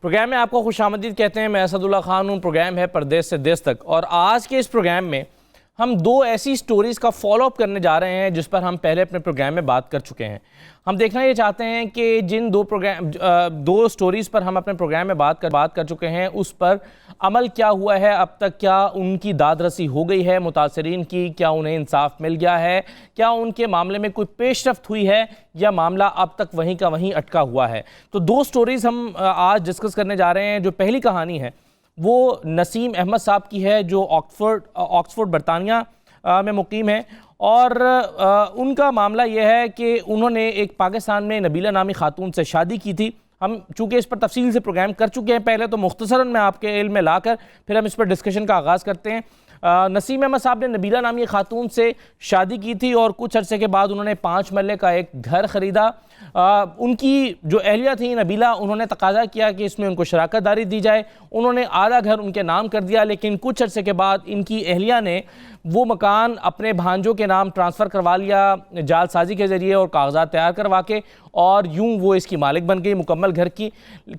Programme में आपको खुशामदीद कहते हैं। मैं असदुल्ला खान हूँ। प्रोग्राम है परदेश से देश तक, और आज के इस प्रोग्राम में हम दो ऐसी स्टोरीज़ का फॉलोअप करने जा रहे हैं जिस पर हम पहले अपने प्रोग्राम में बात कर चुके हैं। हम देखना ये चाहते हैं कि जिन दो स्टोरीज़ पर हम अपने प्रोग्राम में बात कर चुके हैं उस पर अमल क्या हुआ है अब तक, क्या उनकी दादरसी हो गई है मुतासरीन की, क्या उन्हें इंसाफ मिल गया है, क्या उनके मामले में कोई पेशरफ्त हुई है या मामला अब तक वहीं का वहीं अटका हुआ है। तो दो स्टोरीज़ हम आज डिस्कस करने जा रहे हैं। जो पहली कहानी है वो नसीम अहमद साहब की है जो ऑक्सफोर्ड बरतानिया में मुकीम है, और उनका मामला यह है कि उन्होंने एक पाकिस्तान में नबीला नामी खातून से शादी की थी। हम चूँकि इस पर तफसील से प्रोग्राम कर चुके हैं पहले, तो मुख्तसरन मैं आपके इल्म में लाकर फिर हम इस पर डिस्कशन का आगाज़ करते हैं। नसीम अहमद साहब ने नबीला नामी खातून से शादी की थी और कुछ अरसे के बाद उन्होंने 5 मरले का एक घर ख़रीदा। उनकी जो अहलिया थी नबीला, उन्होंने तकाजा किया कि इसमें उनको शराकत दारी दी जाए। उन्होंने आधा घर उनके नाम कर दिया, लेकिन कुछ अरसे के बाद इनकी अहलिया ने वो मकान अपने भांजों के नाम ट्रांसफ़र करवा लिया जालसाजी के ज़रिए और कागजात तैयार करवा के, और यूं वो इसकी मालिक बन गई मुकम्मल घर की।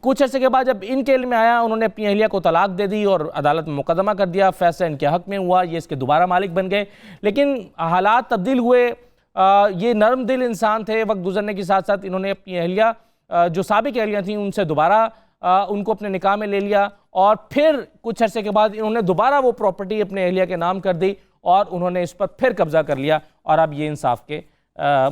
कुछ अरसे के बाद जब इनके इल्म में आया, उन्होंने अपनी अहलिया को तलाक दे दी और अदालत में मुकदमा कर दिया। फैसला इनके हक़ में हुआ, ये इसके दोबारा मालिक बन गए। लेकिन हालात तब्दील हुए। ये नरम दिल इंसान थे। वक्त गुजरने के साथ साथ इन्होंने अपनी अहलिया जो साबिक अहलिया थी उनसे दोबारा उनको अपने निकाह में ले लिया, और फिर कुछ अरसे के बाद इन्होंने दोबारा वो प्रॉपर्टी अपने अहलिया के नाम कर दी और उन्होंने इस पर फिर कब्जा कर लिया, और अब ये इंसाफ के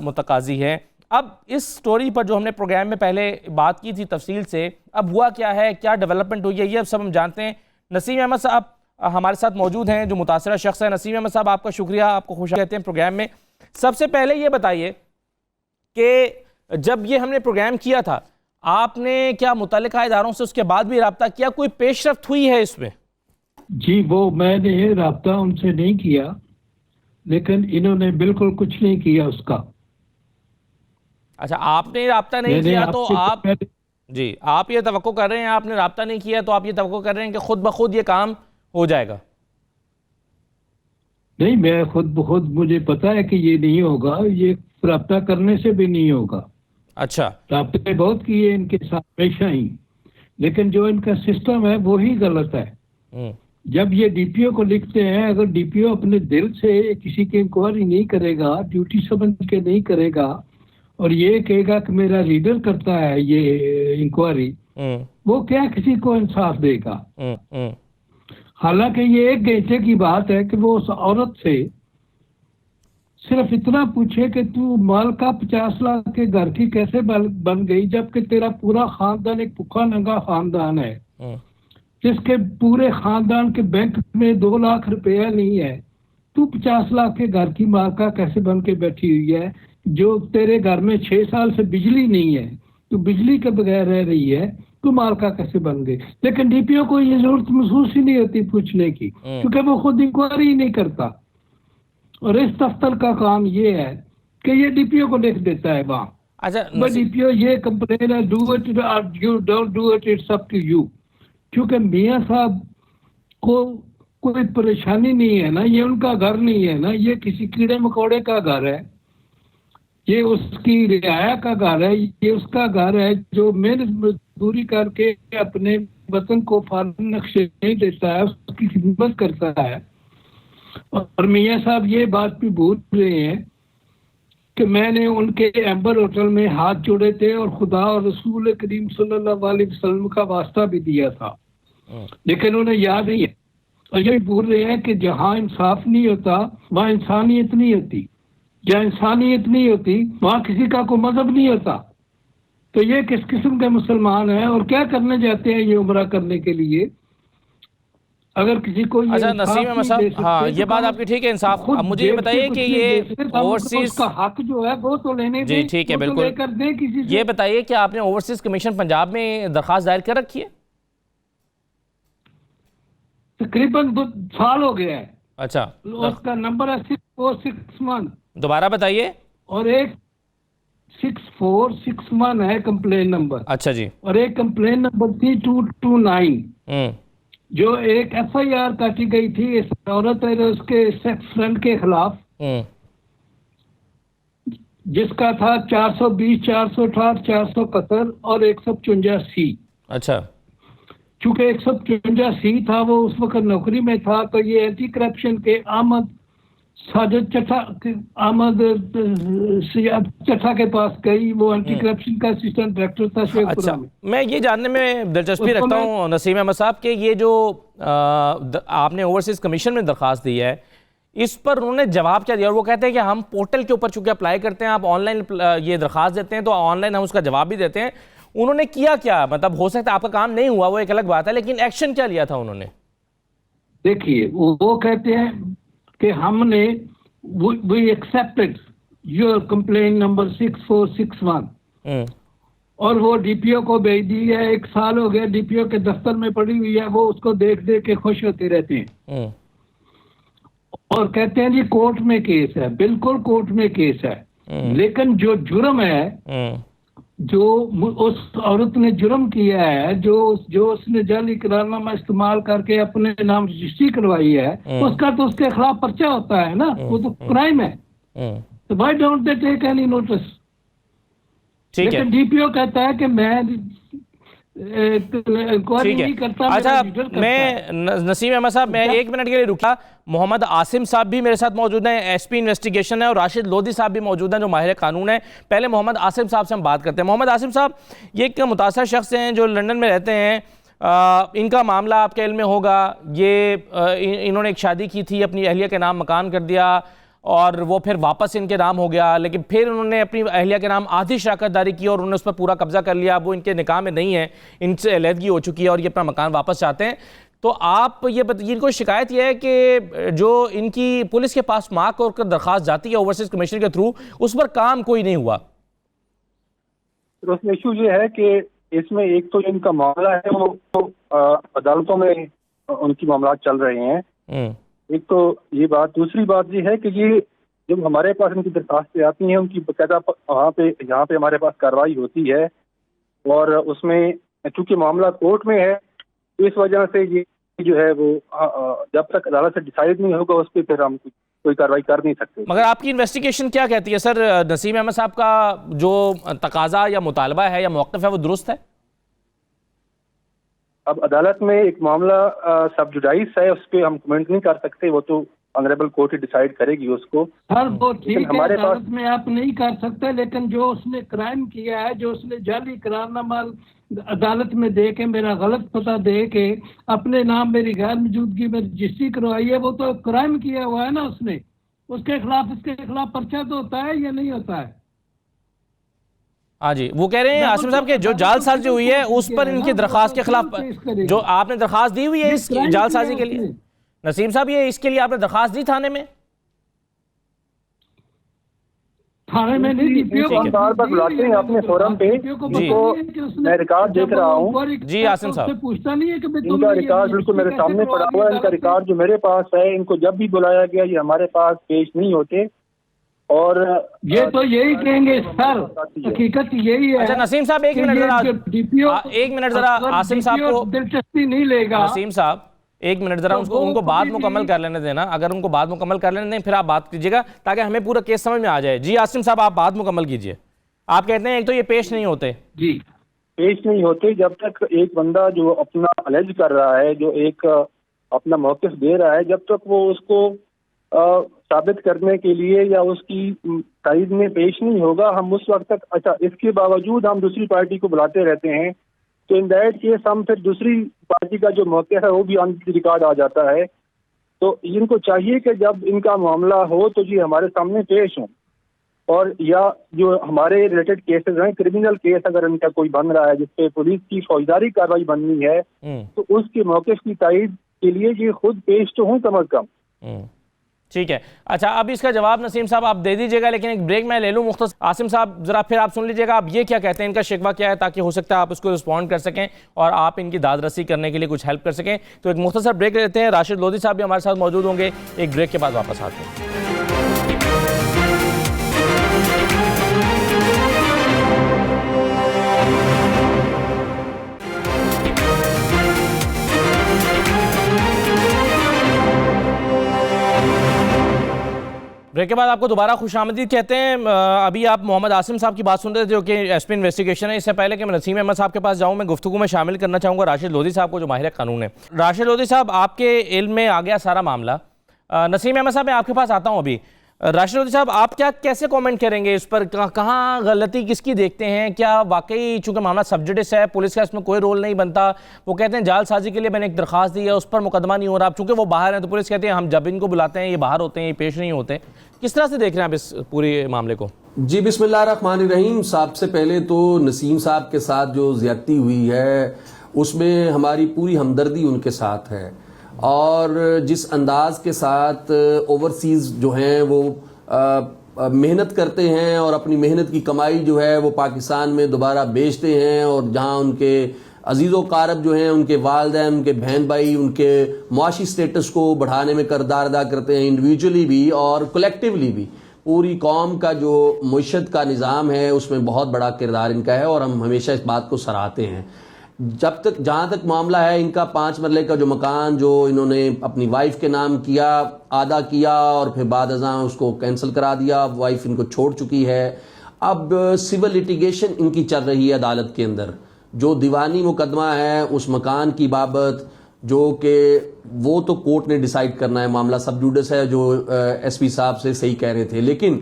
मुतकाजी है। अब इस स्टोरी पर जो हमने प्रोग्राम में पहले बात की थी तफसील से, अब हुआ क्या है, क्या डेवलपमेंट हुई है, ये अब सब हम जानते हैं। नसीम अहमद साहब हमारे साथ मौजूद हैं जो मुतासरा शख्स है। नसीम अहमद साहब, आपका शुक्रिया, आपको खुश कहते हैं प्रोग्राम में। सबसे पहले ये बताइए कि जब ये हमने प्रोग्राम किया था, आपने क्या मुतल्लिका इदारों से उसके बाद भी रब्ता किया, कोई पेशरफ्त हुई है इसमें? जी, वो मैंने रब्ता उनसे नहीं किया, लेकिन इन्होंने बिल्कुल कुछ नहीं किया उसका। अच्छा, आपने रब्ता नहीं किया तो आप जी आप ये तवक्को कर रहे हैं, आपने रब्ता नहीं किया तो आप ये तवक्को कर रहे हैं कि खुद ब खुद ये काम हो जाएगा? नहीं, मैं खुद ब खुद, मुझे पता है कि ये नहीं होगा, ये रब्ता करने से भी नहीं होगा। अच्छा, रब्ते बहुत किए इनके साथ हमेशा ही, लेकिन जो इनका सिस्टम है वो ही गलत है। जब ये डीपीओ को लिखते हैं, अगर डीपीओ अपने दिल से किसी की इंक्वायरी नहीं करेगा, ड्यूटी समझ के नहीं करेगा, और ये कहेगा कि मेरा रीडर करता है ये इंक्वायरी, वो क्या किसी को इंसाफ देगा? हालांकि ये 1 घंटे की बात है कि वो उस औरत से सिर्फ इतना पूछे कि तू मालका 50 लाख के घर की कैसे बन गई, जबकि तेरा पूरा खानदान एक भूखा नंगा खानदान है, जिसके पूरे खानदान के बैंक में 2 लाख रुपया नहीं है। तू 50 लाख के घर की मालका कैसे बन के बैठी हुई है, जो तेरे घर में 6 साल से बिजली नहीं है, तू बिजली के बगैर रह रही है, तू मालका कैसे बन गई? लेकिन डीपीओ को ये जरूरत महसूस ही नहीं होती पूछने की, क्योंकि वो खुद इंक्वायरी ही नहीं करता। और इस दफ्तर का काम ये है कि ये डीपीओ को लिख देता है वहाँ। अच्छा, डीपीओ ये कंप्लेन है, do it you don't do it, it's up to you. क्योंकि मियाँ साहब को कोई परेशानी नहीं है ना, ये उनका घर नहीं है ना, ये किसी कीड़े मकोड़े का घर है, ये उसकी रियाया का घर है, ये उसका घर है जो मेहनत मजदूरी करके अपने वतन को फालन नक्शे नहीं देता है, उसकी खिदमत करता है। और मियाँ साहब ये बात भी भूल रहे हैं कि मैंने उनके एम्बर होटल में हाथ जोड़े थे और खुदा और रसूल करीम सल्लल्लाहु अलैहि वसल्लम का वास्ता भी दिया था, लेकिन उन्हें याद नहीं है। और ये भूल रहे हैं कि जहाँ इंसाफ नहीं होता वहाँ इंसानियत नहीं होती, जहाँ इंसानियत नहीं होती वहाँ किसी का कोई मजहब नहीं होता। तो ये किस किस्म के मुसलमान हैं और क्या करने जाते हैं ये उम्रा करने के लिए? अगर किसी को ये अच्छा नसीम अहमद साहब, हाँ ये बात आपकी ठीक है, इंसाफ। अब मुझे ये बताइए कि ये ओवरसीज का हक जो है वो तो लेने जी ठीक है, बिल्कुल लेकर दे किसी से। ये बताइए कि आपने ओवरसीज कमीशन पंजाब में दरखास्त दायर कर रखी है? तकरीबन 2 साल हो गया है। अच्छा, उसका नंबर है 6461। दोबारा बताइए। और एक 6461 है कंप्लेन नंबर। अच्छा जी। और एक कंप्लेन नंबर थी 229, जो एक FIR काटी गई थी इस औरत और उसके सेक्स फ्रेंड के खिलाफ, जिसका था 420, 468, 471 और 154C। अच्छा, चूंकि 155C था, वो उस वक्त नौकरी में था, तो ये एंटी करप्शन के आमद साजिद चट्टा के पास गई। वो एंटी करप्शन का असिस्टेंट डायरेक्टर था शेखपुरा अच्छा, में। मैं ये जानने में दिलचस्पी रखता हूँ नसीम अहमद साहब कि ये जो आपने ओवरसीज कमीशन में दरख्वास्त दी है, इस पर उन्होंने जवाब क्या दिया? और वो कहते हैं कि हम पोर्टल के ऊपर चूंकि अप्लाई करते हैं, आप ऑनलाइन ये दरख्वास्त देते हैं तो ऑनलाइन हम उसका जवाब भी देते हैं। उन्होंने किया क्या? मतलब हो सकता है आपका काम नहीं हुआ, वो एक अलग बात है, लेकिन एक्शन क्या लिया था उन्होंने? देखिए, वो कहते हैं कि हमने we accepted your complaint number 6461 और वो डीपीओ को भेज दी है। 1 साल हो गया डीपीओ के दफ्तर में पड़ी हुई है, वो उसको देख देख के खुश होते रहते हैं और कहते हैं जी कोर्ट में केस है। बिल्कुल कोर्ट में केस है, लेकिन जो जुर्म है, जो उस औरत ने जुर्म किया है, जो उसने जाली इकरारनामा इस्तेमाल करके अपने नाम रजिस्ट्री करवाई है, उसका तो उसके खिलाफ पर्चा होता है ना, वो तो क्राइम है। तो why don't they take any notice? लेकिन डीपीओ कहता है कि मैं इंक्वायरी नहीं करता। अच्छा, मैं नसीम अहमद साहब, मैं 1 मिनट के लिए रुका। मोहम्मद आसिम साहब भी मेरे साथ मौजूद हैं, एसपी इन्वेस्टिगेशन है, और राशिद लोधी साहब भी मौजूद हैं जो माहिर कानून है। पहले मोहम्मद आसिम साहब से हम बात करते हैं। मोहम्मद आसिम साहब, ये एक मुतासर शख्स हैं जो लंदन में रहते हैं। इनका मामला आपके इल्म में होगा, ये इन्होंने एक शादी की थी, अपनी अहलिया के नाम मकान कर दिया और वो फिर वापस इनके नाम हो गया, लेकिन फिर उन्होंने अपनी अहलिया के नाम आधी शराकतदारी की और उन्होंने उस पर पूरा कब्जा कर लिया। वो इनके निकाह में नहीं है, इनसे अलहदगी हो चुकी है और ये अपना मकान वापस चाहते हैं। तो आप ये इनको शिकायत ये है कि जो इनकी पुलिस के पास मार्क और दरख्वास्त जाती है ओवरसीज कमीशन के थ्रू, उस पर काम कोई नहीं हुआ। तो उसमें इशू ये है कि इसमें एक तो इनका मामला है वो अदालतों में उनकी मामला चल रहे हैं, एक तो ये बात। दूसरी बात ये है कि ये जब हमारे पास इनकी दरखास्तें आती हैं, उनकी बाकायदा यहाँ पे हमारे पास कार्रवाई होती है और उसमें चूंकि मामला कोर्ट में है, तो इस वजह से ये जो है वो जब तक अदालत से डिसाइड नहीं होगा उस पर फिर हम कोई कार्रवाई कर नहीं सकते। मगर आपकी इन्वेस्टिगेशन क्या कहती है सर? नसीम अहमद साहब का जो तकाजा या मुतालबा है या मौक़िफ़ है वो दुरुस्त है? अब अदालत में एक मामला सब जुडाइस है, उस पर हम कमेंट नहीं कर सकते, वो तो ऑनरेबल कोर्ट ही डिसाइड करेगी उसको। सर वो ठीक है, अदालत में आप नहीं कर सकते, लेकिन जो उसने क्राइम किया है, जो उसने जाली इकरारनामा अदालत में दे के, मेरा गलत पता दे के अपने नाम मेरी गैर मौजूदगी में रजिस्ट्री करवाई है, वो तो क्राइम किया हुआ है ना उसने। उसके खिलाफ पर्चा तो होता है या नहीं होता है? हाँ जी, वो कह रहे हैं आसिम साहब के जो जालसाजी हुई है उस पर इनकी दरख्वास्त के खिलाफ जो आपने दरख्वास्त दी हुई है इस जालसाजी के लिए, नसीम साहब ये इसके लिए आपने दरख्वास्त दी थाने में? थाने में नहीं, बार बार बुलाते हैं अपने फोरम पे, उनको मैं रिकॉर्ड देख रहा हूँ। जी आसिम साहब, पूछता नहीं है कि इनका रिकॉर्ड बिल्कुल मेरे सामने पड़ा हुआ है, इनका रिकॉर्ड जो मेरे पास है, इनको जब भी बुलाया गया ये हमारे पास पेश नहीं होते और ये तो यही कहेंगे सर, हकीकत यही है। अच्छा नसीम साहब एक मिनट जरा आसिम साहब को दिलचस्पी नहीं लेगा। नसीम साहब एक मिनट जरा उनको बात मुकम्मल कर लेने देना। अगर उनको बात मुकम्मल कर लेने दें फिर आप बात कीजिएगा ताकि हमें पूरा केस समझ में आ जाए। जी आसिम साहब आप बात मुकम्मल कीजिए। आप कहते हैं एक तो ये पेश नहीं होते। जी पेश नहीं होते जब तक एक बंदा जो अपना अलेज कर रहा है, जो एक अपना मौक़िफ़ दे रहा है, जब तक वो उसको साबित करने के लिए या उसकी तारीद में पेश नहीं होगा, हम उस वक्त तक अच्छा इसके बावजूद हम दूसरी पार्टी को बुलाते रहते हैं, तो इन दैट केस हम फिर दूसरी पार्टी का जो मौक़िफ़ है वो भी ऑन रिकॉर्ड आ जाता है। तो इनको चाहिए कि जब इनका मामला हो तो जी हमारे सामने पेश हों, और या जो हमारे रिलेटेड केसेस हैं, क्रिमिनल केस अगर इनका कोई बन रहा है जिसपे पुलिस की फौजदारी कार्रवाई बननी है, तो उसके मौक़िफ़ की तायीद के लिए ये खुद पेश तो हों कम अज़ कम। ठीक है, अच्छा अब इसका जवाब नसीम साहब आप दे दीजिएगा, लेकिन एक ब्रेक मैं ले लूँ मुख्तसर। आसिम साहब जरा फिर आप सुन लीजिएगा, आप ये क्या कहते हैं, इनका शिकवा क्या है, ताकि हो सकता है आप उसको रिस्पॉन्ड कर सकें और आप इनकी दाद रसी करने के लिए कुछ हेल्प कर सकें। तो एक मुख्तसर ब्रेक लेते हैं। राशिद लोधी साहब भी हमारे साथ मौजूद होंगे, एक ब्रेक के बाद वापस आते हैं। ब्रेक के बाद आपको दोबारा खुशामदीद कहते हैं। अभी आप मोहम्मद आसिम साहब की बात सुन रहे थे जो कि एसपी इन्वेस्टिगेशन है। इससे पहले कि मैं नसीम अहमद साहब के पास जाऊं, मैं गुफ्तगू में शामिल करना चाहूँगा राशिद लोधी साहब को जो माहिर कानून है। राशिद लोधी साहब, आपके इल्म में आ गया सारा मामला। नसीम अहमद साहब, मैं आपके पास आता हूँ अभी। राशिद लोधी साहब, आप क्या कैसे कमेंट करेंगे इस पर? कहाँ गलती किसकी देखते हैं? क्या वाकई चूंकि मामला सब्जुडिस है, पुलिस का इसमें कोई रोल नहीं बनता? वो कहते हैं जालसाजी के लिए मैंने एक दरख्वास्त दी है, उस पर मुकदमा नहीं हो रहा। अब चूंकि वो बाहर हैं तो पुलिस कहती है हम जब इनको बुलाते हैं ये बाहर होते हैं, ये पेश नहीं होते। किस तरह से देख रहे हैं आप इस पूरे मामले को? जी, बिस्मिल्लाहिर्रहमानिर्रहीम। सबसे पहले तो नसीम साहब के साथ जो ज्यादती हुई है उसमें हमारी पूरी हमदर्दी उनके साथ है, और जिस अंदाज के साथ ओवरसीज जो हैं वो मेहनत करते हैं और अपनी मेहनत की कमाई जो है वो पाकिस्तान में दोबारा बेचते हैं, और जहां उनके अजीज़ो कारब जो हैं, उनके वालिदैन, उनके बहन भाई, उनके मुआशी स्टेटस को बढ़ाने में किरदार अदा करते हैं, इंडिविजुअली भी और कलेक्टिवली भी। पूरी कौम का जो मुईशत का निज़ाम है उसमें बहुत बड़ा किरदार इनका है, और हम हमेशा इस बात को सराहते हैं। जब तक जहाँ तक मामला है इनका 5 मरले का जो मकान जो इन्होंने अपनी वाइफ के नाम किया, आदा किया और फिर बाद अज़ां उसको कैंसिल करा दिया, वाइफ इनको छोड़ चुकी है। अब सिविल लिटिगेशन इनकी चल रही है अदालत के अंदर, जो दीवानी मुकदमा है उस मकान की बाबत, जो कि वो तो कोर्ट ने डिसाइड करना है, मामला सब जुडिस है, जो एसपी साहब से सही कह रहे थे। लेकिन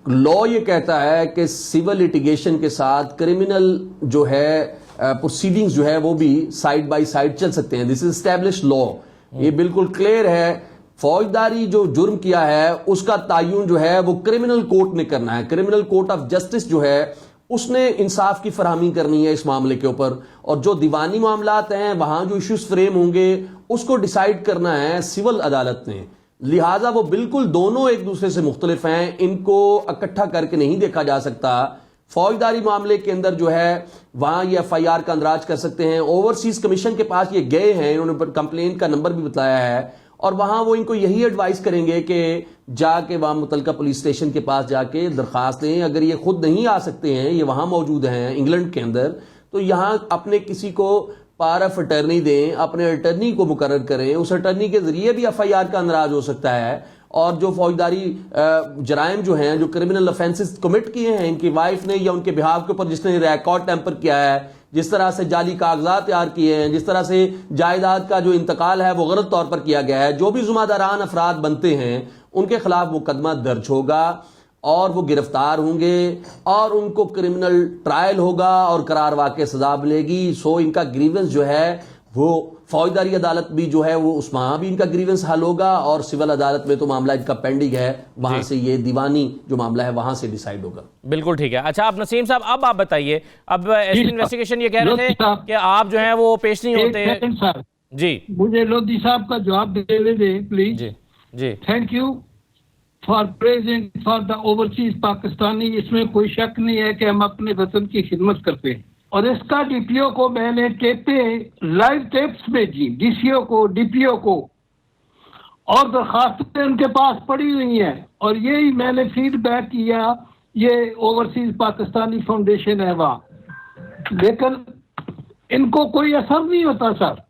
लॉ ये कहता है कि सिविल लिटिगेशन के साथ क्रिमिनल जो है प्रोसीडिंग्स जो है वो भी साइड बाय साइड चल सकते हैं। दिस इज एस्टैब्लिश्ड लॉ, ये बिल्कुल क्लियर है। फौजदारी जो जुर्म किया है उसका तायुन जो है वो क्रिमिनल कोर्ट ने करना है। क्रिमिनल कोर्ट ऑफ जस्टिस जो है उसने इंसाफ की फरहमी करनी है इस मामले के ऊपर, और जो दीवानी मामलात हैं वहां जो इश्यूज फ्रेम होंगे उसको डिसाइड करना है सिविल अदालत ने। लिहाजा वो बिल्कुल दोनों एक दूसरे से मुख्तलिफ हैं, इनको इकट्ठा करके नहीं देखा जा सकता। फौजदारी मामले के अंदर जो है वहां ये FIR का अंदराज कर सकते हैं। ओवरसीज कमीशन के पास ये गए हैं, इन्होंने कंप्लेंट का नंबर भी बताया है, और वहां वो इनको यही एडवाइस करेंगे कि जाके वहां मुतलका पुलिस स्टेशन के पास जाके दरखास्त दें। अगर ये खुद नहीं आ सकते हैं, ये वहां मौजूद हैं इंग्लैंड के अंदर, तो यहां अपने किसी को पावर ऑफ अटर्नी दें, अपने अटर्नी को मुकर्रर करें, उस अटर्नी के जरिए भी FIR का अंदराज हो सकता है। और जो फौजदारी जराइम जो हैं, जो क्रिमिनल ऑफेंसेस कमिट किए हैं इनकी वाइफ ने या उनके बिहाव के ऊपर जिसने रिकॉर्ड टेम्पर किया है, जिस तरह से जाली कागजात तैयार किए हैं, जिस तरह से जायदाद का जो इंतकाल है वो गलत तौर पर किया गया है, जो भी जुम्मेदारान अफराद बनते हैं उनके खिलाफ मुकदमा दर्ज होगा और वो गिरफ्तार होंगे और उनको क्रिमिनल ट्रायल होगा और करार वाक़ई सजा मिलेगी। सो इनका ग्रीवेंस जो है वो फौजदारी अदालत भी जो है वो उस वहां भी इनका ग्रीवेंस हल होगा, और सिविल अदालत में तो मामला इनका पेंडिंग है, वहां से ये दीवानी जो मामला है वहां से डिसाइड होगा। बिल्कुल ठीक है। अच्छा, आप नसीम साहब अब आप बताइए, अब एसपी इन्वेस्टिगेशन ये कह रहे थे कि आप जो है वो पेश नहीं होते। सर जी, मुझे लोधी साहब का जवाब दे प्लीज। जी जी, thank you for present for the overseas Pakistani. इसमें कोई शक नहीं है कि हम अपने वतन की खिदमत करते हैं, और इसका डीपीओ को मैंने लाइव टेप्स भेजी, डीसीओ को, डीपीओ को, और दरखास्तें उनके पास पड़ी हुई हैं, और यही मैंने फीडबैक किया। ये ओवरसीज पाकिस्तानी फाउंडेशन है वहाँ, लेकिन इनको कोई असर नहीं होता सर।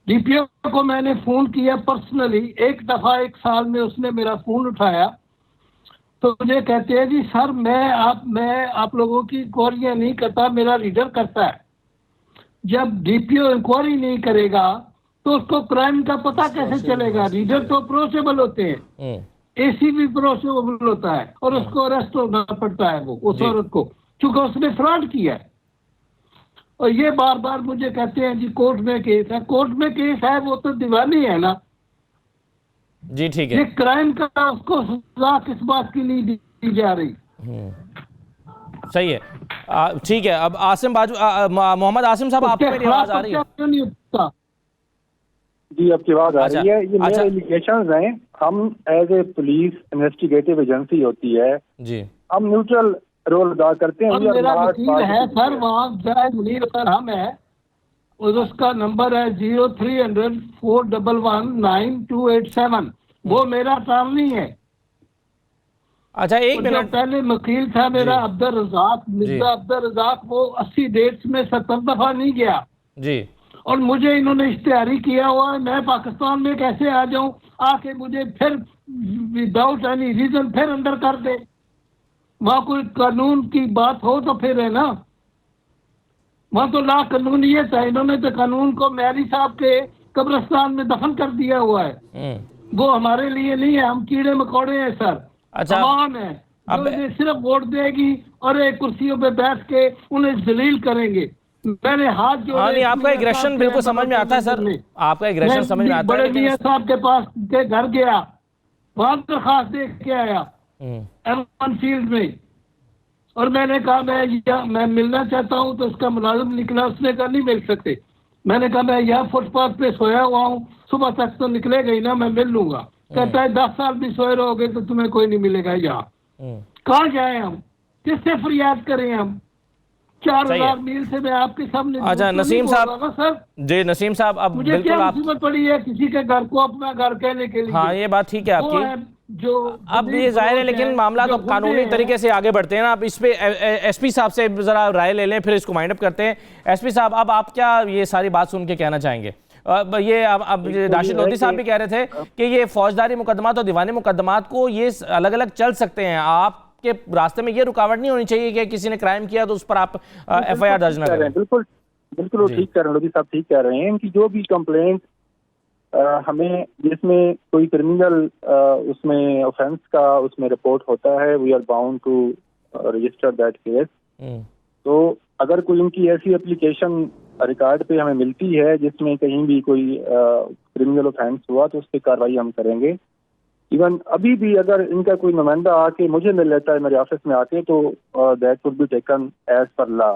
डीपीओ को मैंने फोन किया पर्सनली, एक दफा 1 साल में उसने मेरा फोन उठाया, तो मुझे कहते हैं जी सर मैं आप लोगों की इंक्वायरियां नहीं करता, मेरा रीडर करता है। जब डीपीओ इंक्वायरी नहीं करेगा तो उसको क्राइम का पता कैसे चलेगा? रीडर तो अप्रोचेबल होते हैं, एसी भी अप्रोचेबल होता है, और उसको अरेस्ट होना पड़ता है वो उस औरत को, क्योंकि उसने फ्रॉड किया है। और ये बार बार मुझे कहते हैं जी कोर्ट में केस है। कोर्ट में केस है वो तो दीवानी है ना जी, ठीक है। ये क्राइम का उसको सजा किस बात की नहीं दी जा रही? सही है, ठीक है। अब आसिम बाजू मोहम्मद आसिम साहब, आपको मेरी आवाज आ रही है? जी, आपकी आवाज आ रही है। ये अच्छा, मेरे एलिगेशंस हैं। हम as a police investigative agency होती है जी, हम न्यूट्रल रोल अदा करते हैं। मेरा वकील है सर वहाँ, जायद मुनीर सर हम है, और उसका नंबर है 0300 411 9287। वो मेरा अटॉर्नी है। अच्छा, एक मिनट। पहले वकील था मेरा अब्दुल रज़ाक, मिर्जा अब्दुल रज़ाक, वो 80 डेट्स में 70 दफा नहीं गया जी, और मुझे इन्होंने इश्तेहारी किया हुआ है, मैं पाकिस्तान में कैसे आ जाऊं, आके मुझे फिर विदाउट एनी रीजन फिर अंदर कर दे। वहां कोई कानून की बात हो तो फिर है ना, वहां तो ला कानूनियत है। इन्होंने तो कानून को मैरी साहब के कब्रिस्तान में दफन कर दिया हुआ है। वो हमारे लिए नहीं है, हम कीड़े मकोड़े हैं सर। अच्छा, अवाम है जो इन्हें सिर्फ वोट देगी और एक कुर्सियों पे बैठ के उन्हें जलील करेंगे। मैंने हाथ जोड़े। हाँ, नहीं, आपका एग्रेशन बिल्कुल समझ में आता है सर, आपका एग्रेशन समझ में आता है। बड़े मियां साहब के पास के घर गया, वहां दरखास्त दे के आया एवन फील्ड में, और मैंने कहा मैं मिलना चाहता हूं, तो उसका मुलाजिम निकला, उसने कहा नहीं मिल सकते। मैंने कहा मैं यहाँ फुटपाथ पे सोया हुआ हूँ, सुबह तक तो निकलेगा ही ना, मैं मिल लूंगा। कहता है 10 साल भी सोए रहोगे तो तुम्हें कोई नहीं मिलेगा यहाँ। कहाँ जाए हम, किससे फरियाद करें हम? 4000 मील से मैं आपके सामने। अच्छा नसीम साहब, सर जी नसीम साहब, अब मुझे बिल्कुल क्या आप, मुसीबत पड़ी है किसी के घर को अपना घर कहने के लिए? हाँ ये बात ठीक है आपकी। जो अब ये जाहिर है, लेकिन मामला तो कानूनी तरीके से आगे बढ़ते हैं ना। अब इस पे एसपी साहब से जरा राय ले लें, फिर इसको माइंड अप करते हैं। एसपी साहब, अब आप क्या ये सारी बात सुन के कहना चाहेंगे? ये अब राशिद लोधी साहब भी कह रहे थे कि ये फौजदारी मुकदमात और दीवानी मुकदमात को ये अलग अलग चल सकते हैं, आपके रास्ते में ये रुकावट नहीं होनी चाहिए कि किसी ने क्राइम किया तो उस पर आप FIR दर्ज न करें। बिल्कुल बिल्कुल वो ठीक कह रहे हैं, लोधी साहब ठीक कह रहे हैं कि जो भी कंप्लेंट हमें जिसमें कोई क्रिमिनल उसमें ऑफेंस का उसमें रिपोर्ट होता है, we are bound to register that case. तो अगर कोई उनकी ऐसी एप्लीकेशन रिकॉर्ड पे हमें मिलती है जिसमें कहीं भी कोई क्रिमिनल ऑफेंस हुआ तो उस पर कार्रवाई हम करेंगे। इवन अभी भी अगर इनका कोई नुमाइंदा आके मुझे मिल लेता है मेरे ऑफिस में आके, तो that would be taken as per law.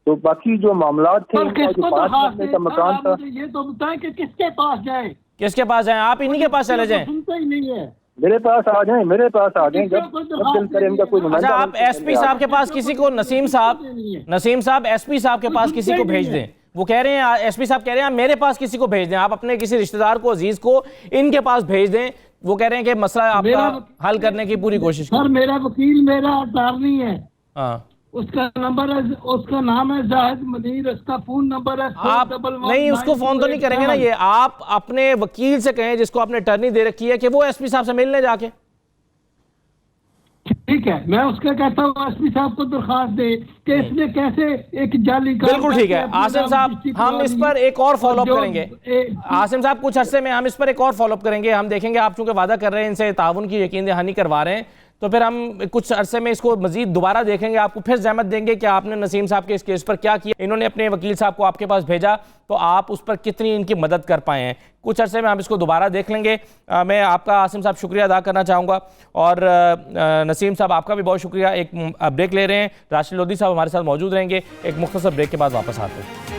तो बाकी जो मामला थे, जो 5 मरले का मकान था, ये तो बताएं कि किसके पास जाए, किसके पास जाएं? आप इन्हीं के पास चले जाएं। सुनता ही नहीं है। मेरे पास आ जाएं, मेरे पास आ जाएं, जब दिल करे इनका कोई नुमाइंदा। अच्छा, आप एसपी साहब के पास किसी को, नसीम साहब एसपी साहब के पास किसी को भेज दें। वो कह रहे हैं, एसपी साहब कह रहे हैं आप मेरे पास किसी को भेज दें, आप अपने किसी रिश्तेदार को, अजीज को इनके पास भेज दें। वो कह रहे हैं कि मसला आपका हल करने की पूरी कोशिश सर मेरा वकील, मेरा अटॉर्नी है, हाँ उसका नंबर है, उसका नाम है जाहिद मनीर, उसका फोन नंबर है। आप नहीं, उसको फोन तो नहीं करेंगे ना, ये आप अपने वकील से कहें जिसको आपने अटॉर्नी दे रखी है कि वो एसपी साहब से मिलने जाके। ठीक है, मैं उसका कहता हूँ एसपी साहब को दरखास्त दे कि इसने कैसे एक जाली का। बिल्कुल ठीक है आसिम साहब, हम इस पर एक और फॉलोअप करेंगे। आसिम साहब कुछ अरसे में हम इस पर एक और फॉलोअप करेंगे। हम देखेंगे, आप चूंकि वादा कर रहे हैं, इनसे ताउन की यकीन दहानी करवा रहे हैं, तो फिर हम कुछ अरसे में इसको मजीद दोबारा देखेंगे, आपको फिर जहमत देंगे कि आपने नसीम साहब के इस केस पर क्या किया। इन्होंने अपने वकील साहब को आपके पास भेजा तो आप उस पर कितनी इनकी मदद कर पाए हैं। कुछ अरसे में हम इसको दोबारा देख लेंगे। मैं आपका आसिम साहब शुक्रिया अदा करना चाहूँगा, और नसीम साहब आपका भी बहुत शुक्रिया। एक ब्रेक ले रहे हैं, राशिद लोधी साहब हमारे साथ मौजूद रहेंगे। एक मुख्तसर ब्रेक के बाद वापस आते हैं।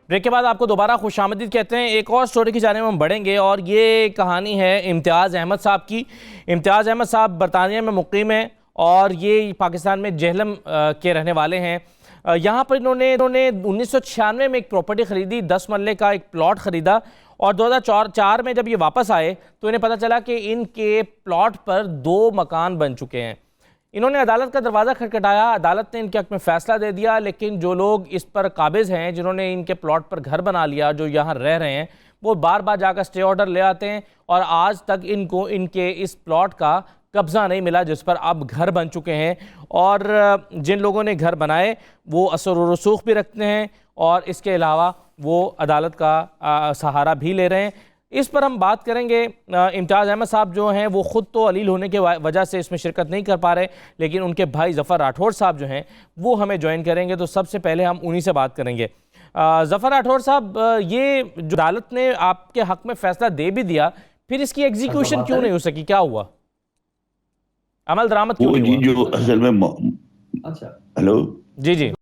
ब्रेक के बाद आपको दोबारा खुशामदीद कहते हैं। एक और स्टोरी की जाने में हम बढ़ेंगे, और ये कहानी है इम्तियाज़ अहमद साहब की। इम्तियाज़ अहमद साहब बरतानिया में मुकीम हैं और ये पाकिस्तान में जेहलम के रहने वाले हैं। यहाँ पर इन्होंने 1996 में एक प्रॉपर्टी ख़रीदी, 10 मरले का एक प्लॉट ख़रीदा, और 2004 में जब ये वापस आए तो इन्हें पता चला कि इनके प्लॉट पर 2 मकान बन चुके हैं। इन्होंने अदालत का दरवाज़ा खटखटाया, अदालत ने इनके हक़ में फ़ैसला दे दिया, लेकिन जो लोग इस पर काबिज़ हैं, जिन्होंने इनके प्लॉट पर घर बना लिया, जो यहाँ रह रहे हैं, वो बार बार जाकर स्टे ऑर्डर ले आते हैं, और आज तक इनको इनके इस प्लॉट का कब्ज़ा नहीं मिला जिस पर अब घर बन चुके हैं। और जिन लोगों ने घर बनाए वो असर व रसूख भी रखते हैं, और इसके अलावा वो अदालत का सहारा भी ले रहे हैं। इस पर हम बात करेंगे। इम्तियाज़ अहमद साहब जो हैं वो ख़ुद तो अलील होने के वजह से इसमें शिरकत नहीं कर पा रहे, लेकिन उनके भाई ज़फ़र राठौर साहब जो हैं वो हमें ज्वाइन करेंगे। तो सबसे पहले हम उन्हीं से बात करेंगे। ज़फ़र राठौर साहब, ये जो अदालत ने आपके हक़ में फ़ैसला दे भी दिया, फिर इसकी एग्जीक्यूशन क्यों नहीं हो सकी? क्या हुआ, अमल दरामद क्यों नहीं हुआ? जो असल में हेलो जी जी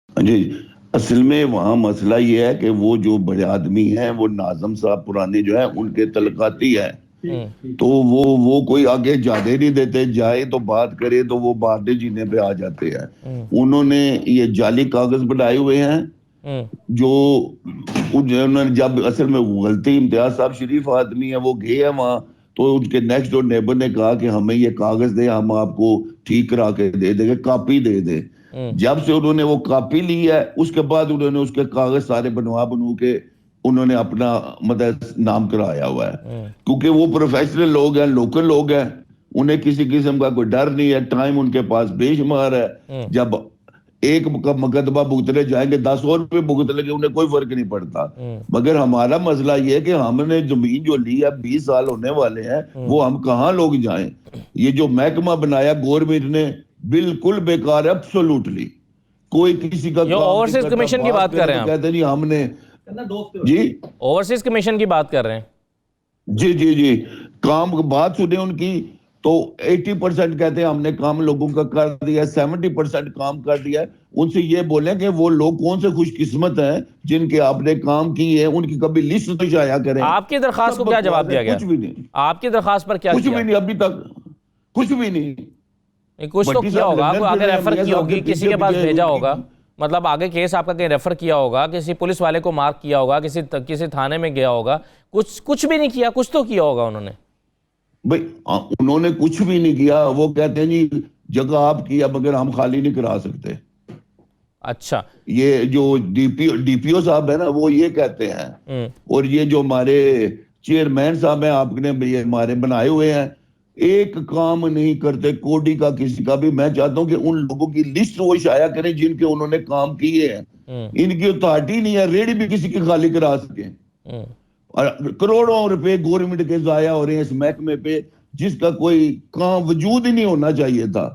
जी, असल में वहाँ मसला ये है कि वो जो बड़े आदमी हैं, वो नाज़म साहब पुराने जो है उनके तलकाती है, तो वो कोई आगे जाने नहीं देते, जाए तो बात करे तो वो बातें जीने पे आ जाते हैं। उन्होंने ये जाली कागज बनाए हुए हैं जो उन्होंने जब असल में गलती, इम्तियाज साहब शरीफ आदमी है, वो गए हैं वहां, तो उनके नेक्स्ट डोर नेबर ने कहा कि हमें ये कागज दे, हम आपको ठीक करा के दे देंगे, कॉपी दे दे। जब से उन्होंने वो कॉपी ली है, उसके बाद उन्होंने उसके कागज सारे बनू के उन्होंने अपना मतलब नाम कराया हुआ है, क्योंकि वो प्रोफेशनल लोग हैं, लोकल लोग हैं, उन्हें किसी किस्म का कोई डर नहीं है, टाइम उनके पास बेशुमार है। जब एक मुकदमा भुगतने जाएंगे 10 और रुपये भुगत लेंगे, उन्हें कोई फर्क नहीं पड़ता। मगर हमारा मसला ये है कि हमने जमीन जो ली है 20 साल होने वाले हैं, वो हम कहाँ लोग जाएं। ये जो महकमा बनाया गवर्नमेंट ने बिल्कुल बेकार है, एब्सोल्युटली। कोई किसी का ओवरसीज कमीशन की बात कर रहे हैं, कहते नहीं हमने जी ओवरसीज कमीशन की बात कर रहे हैं। जी जी जी, काम बात सुने उनकी, तो 80% कहते हैं हमने काम लोगों का कर दिया, 70% काम कर दिया। उनसे ये बोले कि वो लोग कौन से खुशकिस्मत हैं जिनके आपने काम किए हैं, उनकी कभी लिस्ट तो शाया करें। आपकी दरखास्त को क्या जवाब दिया गया? कुछ भी नहीं। आपकी दरखास्त पर क्या कुछ भी नहीं, अभी तक कुछ भी नहीं। कुछ तो किया होगा, आगे रेफर की होगी, किसी के पास भेजा होगा, मतलब आगे केस आपका कहीं रेफर किया होगा, किसी पुलिस वाले को मार्क किया होगा, किसी थाने में गया होगा, कुछ भी नहीं किया, कुछ तो किया होगा उन्होंने। भाई उन्होंने कुछ भी नहीं किया। वो कहते हैं जी जगह आप किया मगर हम खाली नहीं करा सकते। अच्छा, ये जो डीपीओ साहब है ना, वो ये कहते हैं। और ये जो हमारे चेयरमैन साहब हैं, आपने हमारे बनाए हुए हैं, एक काम नहीं करते कोडी का किसी का भी। मैं चाहता हूं कि उन लोगों की लिस्ट वो शाया करें जिनके उन्होंने काम किए हैं। इनकी अथॉरिटी नहीं है रेडी भी किसी की खाली करा सके। और करोड़ों रुपए गवर्नमेंट के जाया हो रहे हैं इस महकमे पे, जिसका कोई काम वजूद ही नहीं होना चाहिए था।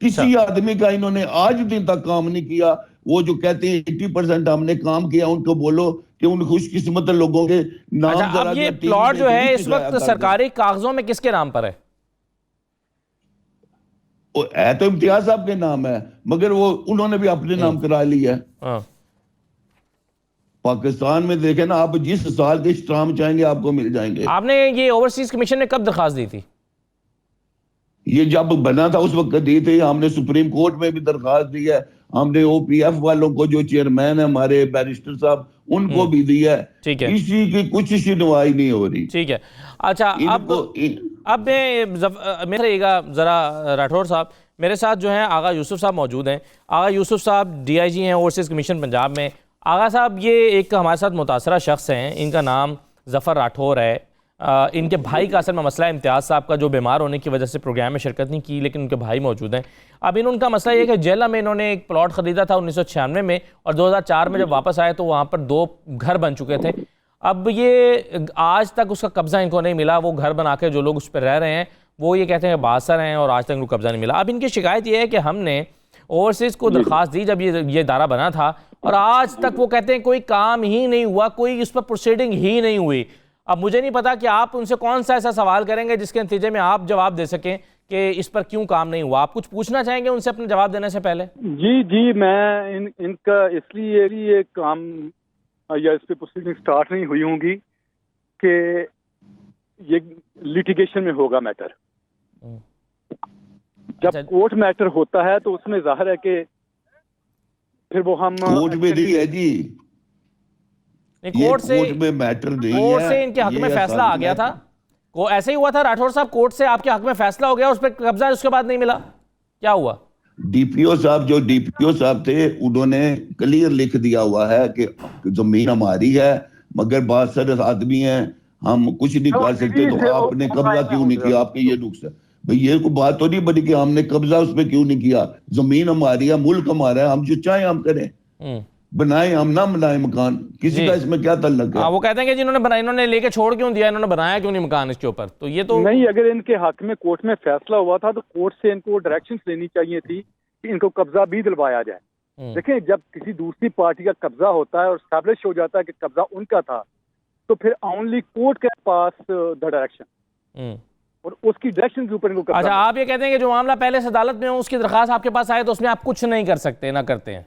किसी आदमी का इन्होंने आज दिन तक काम नहीं किया। वो जो कहते हैं 80% हमने काम किया, उनको बोलो कि उन खुशकिस्मत लोगों के नाम। अच्छा, अब ये प्लॉट जो है इस वक्त सरकारी कागजों में किसके नाम पर है? तो इम्तियाज साहब के नाम है, मगर वो उन्होंने भी अपने नाम करा लिया है। पाकिस्तान में देखें ना आप, जिस साल के स्टाम्प चाहेंगे आपको मिल जाएंगे। आपने ये ओवरसीज कमीशन ने कब दरखास्त दी थी? ये जब बना था उस वक्त दी थी। हमने सुप्रीम कोर्ट में भी दरखास्त दी है, हमने ओपीएफ वालों को, जो चेयरमैन है हमारे बैरिस्टर साहब, उनको भी दी है। ठीक है, किसी की कुछ सुनवाई नहीं हो रही। ठीक है। अच्छा, अब मैं रहिएगा जरा राठौर साहब, मेरे साथ जो है आगा यूसुफ साहब मौजूद हैं। आगा यूसुफ साहब डीआईजी हैं ओवरसीज कमीशन पंजाब में। आगा साहब, ये एक हमारे साथ मुतासरा शख्स हैं, इनका नाम ज़फ़र राठौर है। इनके भाई का असल में मसला है इम्तियाज़ साहब का, जो बीमार होने की वजह से प्रोग्राम में शिरकत नहीं की, लेकिन उनके भाई मौजूद हैं। अब उनका मसला ये है कि जेला में इन्होंने एक प्लॉट ख़रीदा था 1996 में, और 2004 में जब वापस आए तो वहाँ पर 2 घर बन चुके थे। अब ये आज तक उसका कब्ज़ा इनको नहीं मिला। वो घर बना के जो लोग उस पर रह रहे हैं वो ये कहते हैं बासर हैं और आज तक उनको कब्ज़ा नहीं मिला। अब इनकी शिकायत ये है कि हमने ओवरसीज़ को दरख्वास्त दी जब ये दायरा बना था, और आज तक वो कहते हैं कोई काम ही नहीं हुआ, कोई उस पर प्रोसीडिंग ही नहीं हुई। अब मुझे नहीं पता कि आप उनसे कौन सा ऐसा सवाल करेंगे जिसके नतीजे में आप जवाब दे सकें कि इस पर क्यों काम नहीं हुआ। आप कुछ पूछना चाहेंगे उनसे अपने जवाब देने से पहले? जी, मैं इनका इसलिए ये काम या इस पर प्रोसीडिंग स्टार्ट नहीं हुई होंगी कि ये लिटिगेशन में होगा मैटर। जब कोर्ट मैटर होता है तो उसमें जाहिर है कि फिर वो हम कोर्ट में नहीं है जी, कोर्ट में मैटर नहीं है। कोर्ट से इनके हक में फैसला आ गया था, को ऐसे ही हुआ था राठौर साहब, कोर्ट से आपके हक में फैसला हो गया, उस पर कब्जा उसके बाद नहीं मिला, क्या हुआ? डीपीओ साहब थे, उन्होंने क्लियर लिख दिया हुआ है कि जमीन हमारी है, मगर बहुत सारे आदमी हैं, हम कुछ नहीं कर सकते, तो आपने कब्जा क्यों नहीं किया? आपके ये नुक्स है भाई, ये कोई बात तो नहीं बनी कि हमने कब्जा उस पर क्यों नहीं किया। जमीन हमारी है, मुल्क हमारा है, हम जो चाहे हम करें, बनाए हम ना बनाए मकान, किसी का इसमें क्या तल्लक है? वो कहते हैं कि जिन्होंने बनाया इन्होंने लेके छोड़ क्यों दिया, इन्होंने बनाया क्यों नहीं मकान इसके ऊपर? तो ये तो नहीं, अगर इनके हक में कोर्ट में फैसला हुआ था तो कोर्ट से इनको डायरेक्शंस लेनी चाहिए थी कि इनको कब्जा भी दिलवाया जाए। देखिए, जब किसी दूसरी पार्टी का कब्जा होता है और एस्टैब्लिश हो जाता है कि कब्जा उनका था, तो फिर ओनली कोर्ट के पास द डायरेक्शन और उसकी डायरेक्शन के ऊपर इनको कब्जा। अच्छा, आप ये कहते हैं कि जो मामला पहले से अदालत में हो उसकी दरखास्त आपके पास आए तो उसमें आप कुछ नहीं कर सकते, ना करते हैं?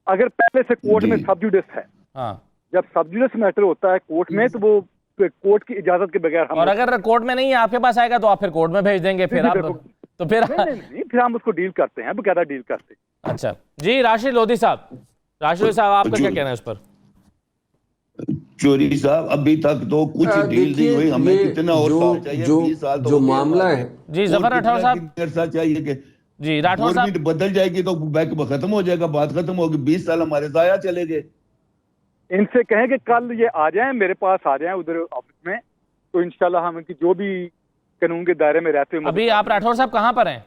अगर पहले से कोर्ट में सब जुडिस है, जब सब जुडिस मैटर होता है कोर्ट में, तो वो कोर्ट की इजाजत के बगैर हम, और अगर कोर्ट में नहीं है आपके पास आएगा तो आप फिर कोर्ट में भेज देंगे, फिर आप तो फिर नहीं, फिर हम उसको डील करते हैं, बकायदा डील करते हैं। अच्छा जी, राशिद लोधी साहब, राशिद साहब आपका क्या कहना है इस पर? चोरी साहब अभी तक तो कुछ डील नहीं हुई, हमें कितना और साल चाहिए? 20 साल तो जो मामला है जी जफर राठौर साहब चाहिए कि जी राठौर साहब बदल जाएगी तो बैक खत्म हो जाएगा, बात खत्म होगी, 20 साल हमारे जाया चले गए। इनसे कहें कि कल ये आ जाएं, मेरे पास आ जाएं उधर ऑफिस में, तो इंशाल्लाह हम इनकी जो भी कानून के दायरे में रहते हुए। अभी आप राठौर साहब कहाँ पर हैं?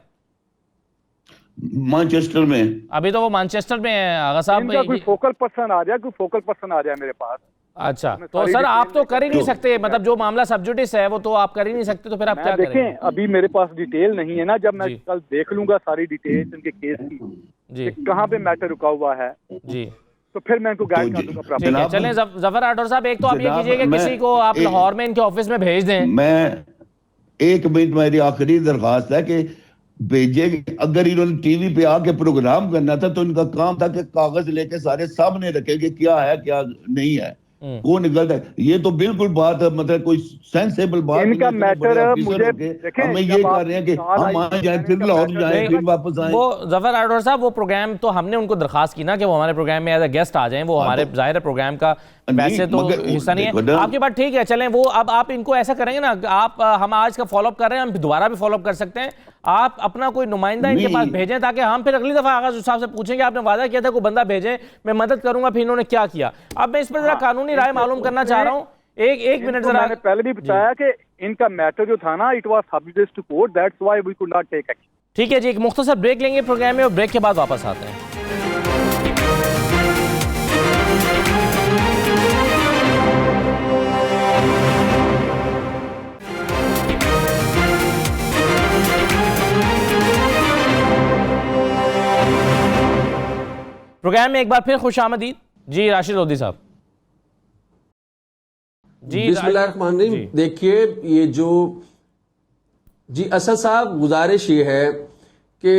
मैनचेस्टर में। अभी तो वो मैनचेस्टर में है आगा साहब। इनका कोई फोकल पर्सन आ जाए, कोई फोकल पर्सन आ जाए मेरे पास। अच्छा, तो सर आप तो कर ही नहीं सकते, मतलब जो मामला सब्जुडिस है वो तो आप कर ही नहीं सकते, तो फिर आप क्या करेंगे? देखें अभी मेरे पास डिटेल नहीं है ना, जब मैं कल देख लूंगा सारी डिटेल्स इनके केस की जी कहाँ पे मैटर रुका हुआ है जी, तो फिर मैं इनको गाइड कर दूंगा प्रॉपर। चलें जफर राठौर साहब, एक तो आप ये कीजिए कि किसी को आप लाहौर में इनके ऑफिस में भेज दें। मैं 1 मिनट, मेरी आखिरी दरखास्त है कि भेजे। अगर इन्होंने टीवी पे आके प्रोग्राम करना था तो इनका काम था कि कागज लेके सारे सामने रखे कि क्या है क्या नहीं है, कौन गलत है। ये तो बिल्कुल बात मतलब कोई सेंसेबल बात इनका मैटर मुझे हमें ये कर रहे हैं कि हम आ जाए फिर लाहौर जाए फिर वापस आए। वो जफर राठौर साहब वो प्रोग्राम तो हमने उनको दरखास्त की ना कि वो हमारे प्रोग्राम में एज अ गेस्ट आ जाएं, वो हमारे जाहिर प्रोग्राम का वैसे तो हिस्सा नहीं है। आपकी बात ठीक है, चलें वो अब आप इनको ऐसा करेंगे ना, आप हम आज का फॉलोअप कर रहे हैं, हम दोबारा भी फॉलोअप कर सकते हैं। आप अपना कोई नुमाइंदा इनके पास भेजें ताकि हम फिर अगली दफा आगाज साहब से पूछेंगे आपने वादा किया था कोई बंदा भेजें, मैं मदद करूंगा, फिर इन्होंने क्या किया। अब मैं इस पर जरा कानूनी राय मालूम करना चाह रहा हूँ। एक मिनट जरा, मैंने पहले भी बताया कि इनका मैटर जो था ना, it was sub judice to court, that's why we could not take action. ठीक है जी, एक मुख्तसर ब्रेक लेंगे प्रोग्राम में और ब्रेक के बाद वापस आते हैं। प्रोग्राम में एक बार फिर खुशामदीद जी राशिद लोधी साहब। जी बिस्मिल्लाहिर्रहमानिर्रहीम। देखिए ये जो जी असद साहब, गुजारिश ये है कि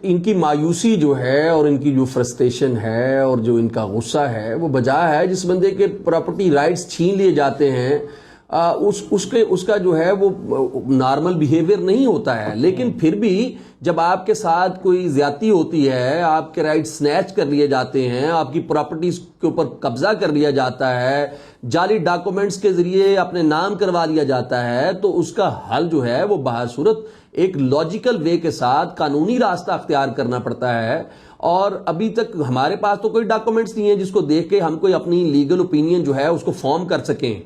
इनकी मायूसी जो है और इनकी जो फ्रस्ट्रेशन है और जो इनका गुस्सा है वो बजाय है जिस बंदे के प्रॉपर्टी राइट्स छीन लिए जाते हैं उसका जो है वो नॉर्मल बिहेवियर नहीं होता है। लेकिन फिर भी जब आपके साथ कोई ज्यादती होती है, आपके राइट स्नैच कर लिए जाते हैं, आपकी प्रॉपर्टीज के ऊपर कब्जा कर लिया जाता है, जाली डॉक्यूमेंट्स के जरिए अपने नाम करवा लिया जाता है, तो उसका हल जो है वो बहसूरत एक लॉजिकल वे के साथ कानूनी रास्ता अख्तियार करना पड़ता है। और अभी तक हमारे पास तो कोई डॉक्यूमेंट्स नहीं है जिसको देख के हम कोई अपनी लीगल ओपिनियन जो है उसको फॉर्म कर सकें।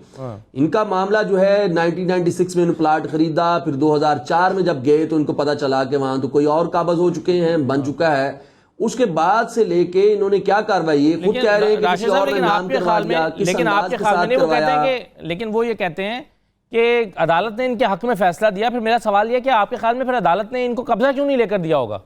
इनका मामला जो है 1996 में प्लाट खरीदा, फिर 2004 में जब गए तो इनको पता चला कि वहां तो कोई और काबज हो चुके हैं, बन चुका है। उसके बाद से लेके इन्होंने क्या कार्रवाई, ये खुद कह रहे हैं कि किसी और ने नाम करवा दिया, लेकिन आपके ख्याल में वो कहते हैं कि, लेकिन वो ये कहते हैं कि अदालत ने इनके हक में फैसला दिया। फिर मेरा सवाल यह कि आपके ख्याल में फिर अदालत ने इनको कब्जा क्यों नहीं लेकर दिया होगा?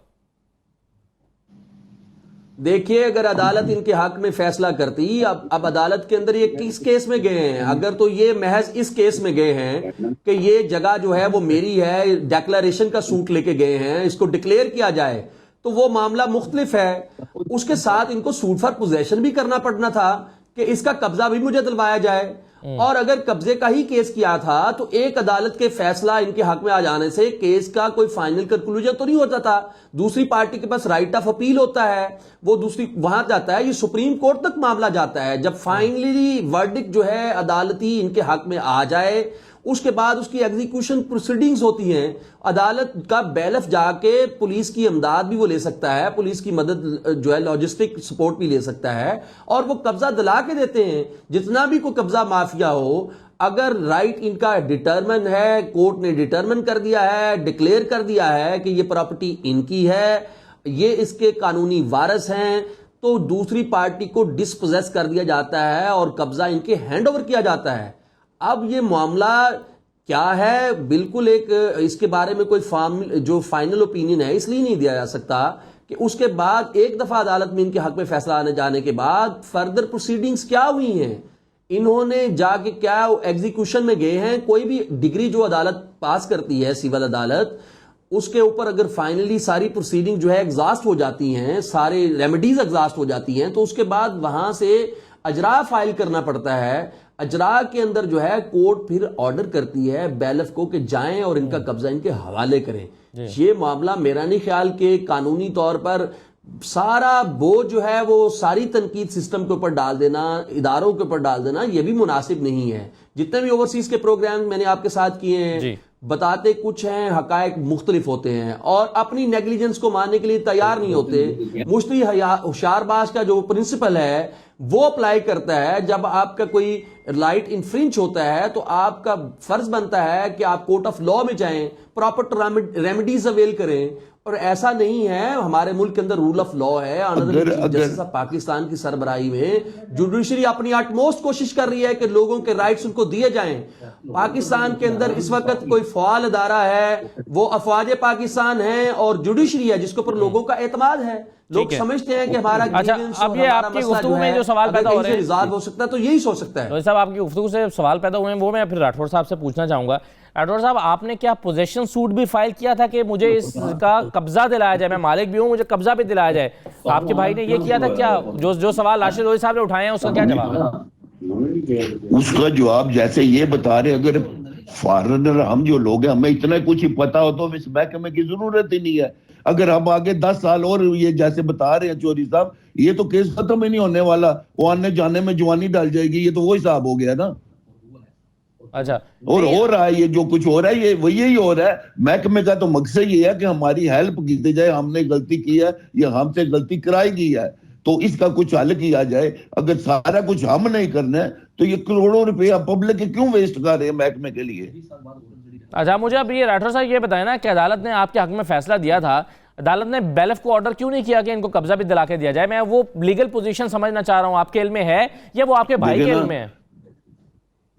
देखिए, अगर अदालत इनके हक में फैसला करती, अब अदालत के अंदर ये किस केस में गए हैं? अगर तो ये महज इस केस में गए हैं कि ये जगह जो है वो मेरी है, डिक्लेरेशन का सूट लेके गए हैं, इसको डिक्लेयर किया जाए, तो वो मामला मुख्तलिफ है। उसके साथ इनको सूट फॉर पोजेशन भी करना पड़ना था कि इसका कब्जा भी मुझे दिलवाया जाए। और अगर कब्जे का ही केस किया था तो एक अदालत के फैसला इनके हक में आ जाने से केस का कोई फाइनल कंक्लूजन तो नहीं होता था। दूसरी पार्टी के पास राइट ऑफ अपील होता है, वो दूसरी वहां जाता है, ये सुप्रीम कोर्ट तक मामला जाता है। जब फाइनली वर्डिक्ट जो है अदालती इनके हक में आ जाए, उसके बाद उसकी एग्जीक्यूशन प्रोसीडिंग्स होती हैं। अदालत का बैलफ जाके पुलिस की इमदाद भी वो ले सकता है, पुलिस की मदद जो है लॉजिस्टिक सपोर्ट भी ले सकता है, और वो कब्जा दिला के देते हैं। जितना भी कोई कब्जा माफिया हो, अगर राइट इनका डिटरमिन है, कोर्ट ने डिटरमिन कर दिया है, डिक्लेयर कर दिया है कि ये प्रॉपर्टी इनकी है, ये इसके कानूनी वारिस हैं, तो दूसरी पार्टी को डिस्पोजेस कर दिया जाता है और कब्जा इनके हैंड ओवर किया जाता है। अब ये मामला क्या है, बिल्कुल एक इसके बारे में कोई जो फाइनल ओपिनियन है इसलिए नहीं दिया जा सकता कि उसके बाद एक दफा अदालत में इनके हक में फैसला आने जाने के बाद फर्दर प्रोसीडिंग्स क्या हुई हैं, इन्होंने जाके क्या एग्जीक्यूशन में गए हैं। कोई भी डिग्री जो अदालत पास करती है, सिविल अदालत, उसके ऊपर अगर फाइनली सारी प्रोसीडिंग जो है एग्जॉस्ट हो जाती हैं, सारे रेमेडीज एग्जॉस्ट हो जाती हैं, तो उसके बाद वहां से अजरा फाइल करना पड़ता है। अजरा के अंदर जो है कोर्ट फिर ऑर्डर करती है बैलफ को कि जाएं और इनका कब्जा इनके हवाले करें। ये मामला मेरा नहीं ख्याल के कानूनी तौर पर सारा बोझ जो है वो सारी तनकीद सिस्टम के ऊपर डाल देना, इदारों के ऊपर डाल देना, ये भी मुनासिब नहीं है। जितने भी ओवरसीज के प्रोग्राम मैंने आपके साथ किए हैं, बताते कुछ हैं, हकायक मुख्तलिफ होते हैं और अपनी नेग्लिजेंस को मानने के लिए तैयार नहीं होते। मुश्ती होशियारबाज का जो प्रिंसिपल है वो अप्लाई करता है, जब आपका कोई राइट इन्फ्रिंच होता है तो आपका फर्ज बनता है कि आप कोर्ट ऑफ लॉ में जाएं, प्रॉपर रेमेडीज अवेल करें। और ऐसा नहीं है, हमारे मुल्क के अंदर रूल ऑफ लॉ है। जैसे पाकिस्तान की सरबराही में जुडिशरी अपनी अटमोस्ट कोशिश कर रही है कि लोगों के राइट्स उनको दिए जाएं। पाकिस्तान के अंदर इस वक्त कोई फ़आल अदारा है, वो अफवाज पाकिस्तान है और जुडिशरी है जिसके ऊपर लोगों का एतमाद है। लोग समझते हैं कि हमारा अब ये आपकी गुफ्तगू में जो सवाल पैदा हो रहे हैं रिजॉल्व हो सकता है, तो यही सोच सकता है। तो साहब आपकी गुफ्तगू से सवाल पैदा हुए हैं, वो मैं फिर राठौर साहब से पूछना चाहूंगा। राठौर साहब, आपने क्या पोजेशन सूट भी फाइल किया था कि मुझे इसका कब्जा दिलाया जाए, मैं मालिक भी हूं, मुझे कब्जा भी दिलाया जाए? आपके भाई ने ये किया था क्या? जो सवाल राशिद रोही साहब ने उठाए हैं उसका क्या जवाब है? उसका जवाब जैसे ये बता रहे, अगर फॉरेनर हम जो लोग हैं हमें इतना कुछ ही पता हो तो इस महकमे की जरूरत ही नहीं है। अगर हम आगे 10 साल और ये जैसे बता रहे हैं चौधरी साहब, ये तो केस खत्म ही नहीं होने वाला, वो आने जाने में जवानी डाल जाएगी। ये तो वो हिसाब हो गया ना। अच्छा, और हो रहा है ये जो कुछ हो रहा है, ये वही यही हो रहा है। महकमे का तो मकसद ये है कि हमारी हेल्प की जाए, हमने गलती की है या हमसे गलती कराई गई है तो इसका कुछ हल किया जाए। अगर सारा कुछ हम नहीं करना है तो ये करोड़ों रुपया पब्लिक के क्यों वेस्ट कर रहे हैं महकमे के लिए? अच्छा, मुझे अब ये राठौर साहब ये बताएं ना कि अदालत ने आपके हक में फैसला दिया था, अदालत ने बैलेफ को ऑर्डर क्यों नहीं किया कि इनको कब्जा भी दिला के दिया जाए? मैं वो लीगल पोजीशन समझना चाह रहा हूं, आपके इल्म में है या वो आपके भाई के इल्म में है?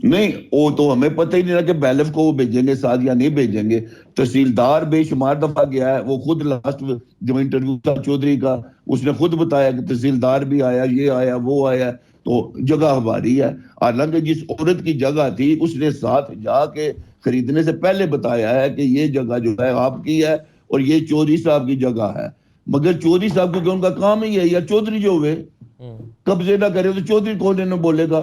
नहीं, वो तो हमें पता ही नहीं रहा कि बैलेफ को वो भेजेंगे साथ या नहीं भेजेंगे। तहसीलदार बेशुमार दफा गया है, वो खुद लास्ट जब इंटरव्यू था चौधरी का, उसने खुद बताया कि तहसीलदार भी आया, ये आया, वो आया, तो जगह हमारी है। हालांकि जिस औरत की जगह थी उसने साथ जाके खरीदने से पहले बताया है कि ये जगह जो है आपकी है और ये चौधरी साहब की जगह है। मगर चौधरी साहब क्योंकि उनका काम ही है, या चौधरी जो हुए कब्जे ना करे तो चौधरी कौन इन्हें बोलेगा?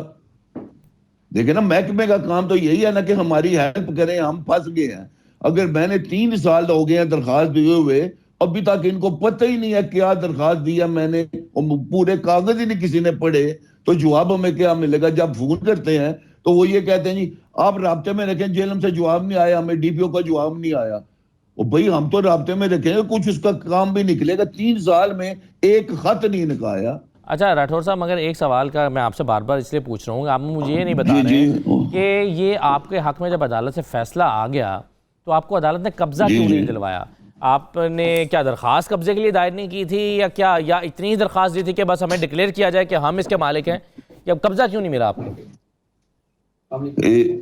देखिए ना, महकमे का काम तो यही है ना कि हमारी हेल्प करें, हम फंस गए हैं। अगर मैंने 3 साल हो गए हैं दरखास्त दिए हुए, अभी तक इनको पता ही नहीं है क्या दरखास्त दिया मैंने, पूरे कागज ही नहीं किसी ने पढ़े, तो जवाब हमें क्या मिलेगा? जब फोन करते हैं तो वो ये कहते हैं जी आप राब्ते में रखें, जेलम से जवाब नहीं आया, हमें डीपीओ का जवाब नहीं आया। और भाई हम तो राब्ते में रखेंगे, कुछ उसका काम भी निकलेगा। 3 साल में एक खत नहीं निकाला। अच्छा राठौर साहब, मगर एक सवाल का मैं आपसे बार बार इसलिए पूछ रहा हूँ, आप मुझे ये नहीं बता रहे कि ये आपके हक में जब अदालत से फैसला आ गया तो आपको अदालत ने कब्जा क्यों नहीं दिलवाया? आपने क्या दरखास्त कब्जे के लिए दायर नहीं की थी या क्या, या इतनी ही दरखास्त दी थी कि बस हमें डिक्लेयर किया जाए कि हम इसके मालिक हैं, या कब्जा क्यों नहीं मिला आपको?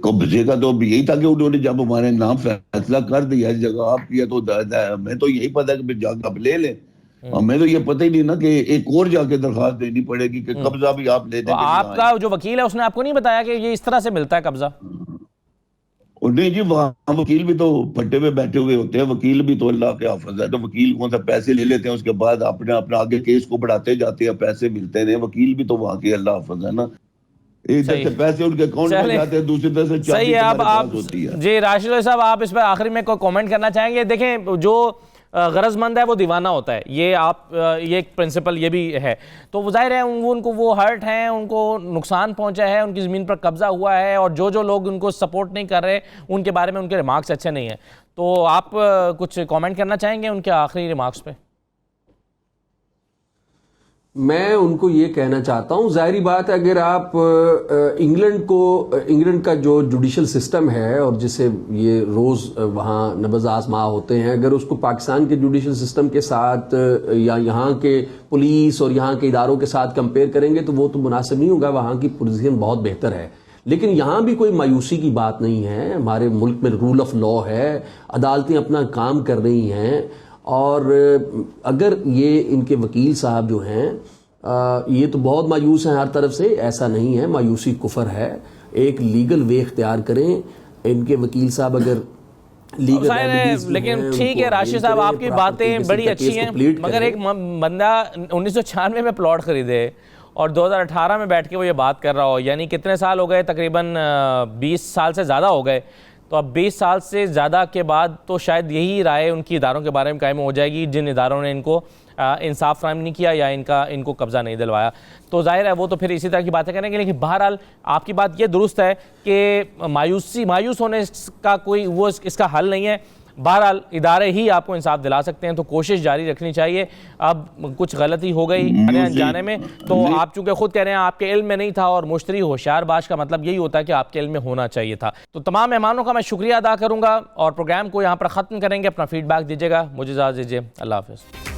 कब्जे का तो यही था कि उन्होंने जब हमारे नाम फैसला कर दिया इस जगह आपकी है, तो हमें तो यही पता है कि जाकर आप ले लें। हमें तो ये पता ही नहीं ना कि एक और जाके दरखास्त देनी पड़ेगी कि कब्जा भी आप ले दें। तो आपका जो वकील है उसने आपको नहीं बताया कि ये इस तरह से मिलता है कब्जा? और नहीं जी, वहाँ वकील भी तो फट्टे पे बैठे हुए होते हैं, वकील भी तो अल्लाह के हाफिज है। तो वकील कौन सा पैसे ले लेते हैं, उसके बाद अपने अपना आगे केस को बढ़ाते जाते हैं, पैसे मिलते हैं। वकील भी तो वहाँ के अल्लाह हाफिज है ना। एक तरह से पैसे उनके अकाउंट में जाते हैं, दूसरी तरफ से सही है। अब आप जी राशिद साहब, आप इस पर आखिरी में कोई कमेंट करना चाहेंगे? देखें, जो गरजमंद है वो दीवाना होता है, ये ये एक प्रिंसिपल ये भी है, तो जाहिर है उनको वो हर्ट हैं, उनको नुकसान पहुंचा है, उनकी ज़मीन पर कब्जा हुआ है, और जो लोग उनको सपोर्ट नहीं कर रहे उनके बारे में उनके रिमार्क्स अच्छे नहीं हैं। तो आप कुछ कमेंट करना चाहेंगे उनके आखिरी रिमार्क्स पे? मैं उनको ये कहना चाहता हूं, जाहिर बात है अगर आप इंग्लैंड का जो जुडिशल सिस्टम है और जिसे ये रोज वहाँ नब्ज़ आज़मा होते हैं, अगर उसको पाकिस्तान के जुडिशल सिस्टम के साथ या यहाँ के पुलिस और यहाँ के इदारों के साथ कंपेयर करेंगे तो वो तो मुनासिब नहीं होगा। वहाँ की पोजीशन बहुत बेहतर है, लेकिन यहाँ भी कोई मायूसी की बात नहीं है। हमारे मुल्क में रूल ऑफ लॉ है, अदालतें अपना काम कर रही हैं, और अगर ये इनके वकील साहब जो हैं ये तो बहुत मायूस हैं हर तरफ से, ऐसा नहीं है, मायूसी कुफर है। एक लीगल वे इख्तियार करें। इनके वकील साहब अगर लीगल, लेकिन ठीक है राशिद साहब, आपकी बातें बड़ी अच्छी हैं, मगर एक बंदा 1996 में प्लॉट खरीदे और 2018 में बैठ के वो ये बात कर रहा हो, यानी कितने साल हो गए? तकरीबन 20 साल से ज़्यादा हो गए। तो अब 20 साल से ज़्यादा के बाद तो शायद यही राय उनकी इदारों के बारे में कायम हो जाएगी जिन इदारों ने इनको इंसाफ फराहम नहीं किया या इनको कब्ज़ा नहीं दिलवाया, तो जाहिर है वो तो फिर इसी तरह की बातें करेंगे। लेकिन बहरहाल आपकी बात ये दुरुस्त है कि मायूस होने का कोई वो इसका हल नहीं है। बहरहाल इदारे ही आपको इंसाफ दिला सकते हैं, तो कोशिश जारी रखनी चाहिए। अब कुछ गलती हो गई अनजाने में, तो आप चूंकि खुद कह रहे हैं आपके इल्म में नहीं था, और मुश्तरी होशियारबाज का मतलब यही होता है कि आपके इल्म में होना चाहिए था। तो तमाम मेहमानों का मैं शुक्रिया अदा करूंगा और प्रोग्राम को यहाँ पर ख़त्म करेंगे। अपना फीडबैक दीजिएगा। मुझे इजाज़त दीजिए। अल्लाह हाफ़िज़।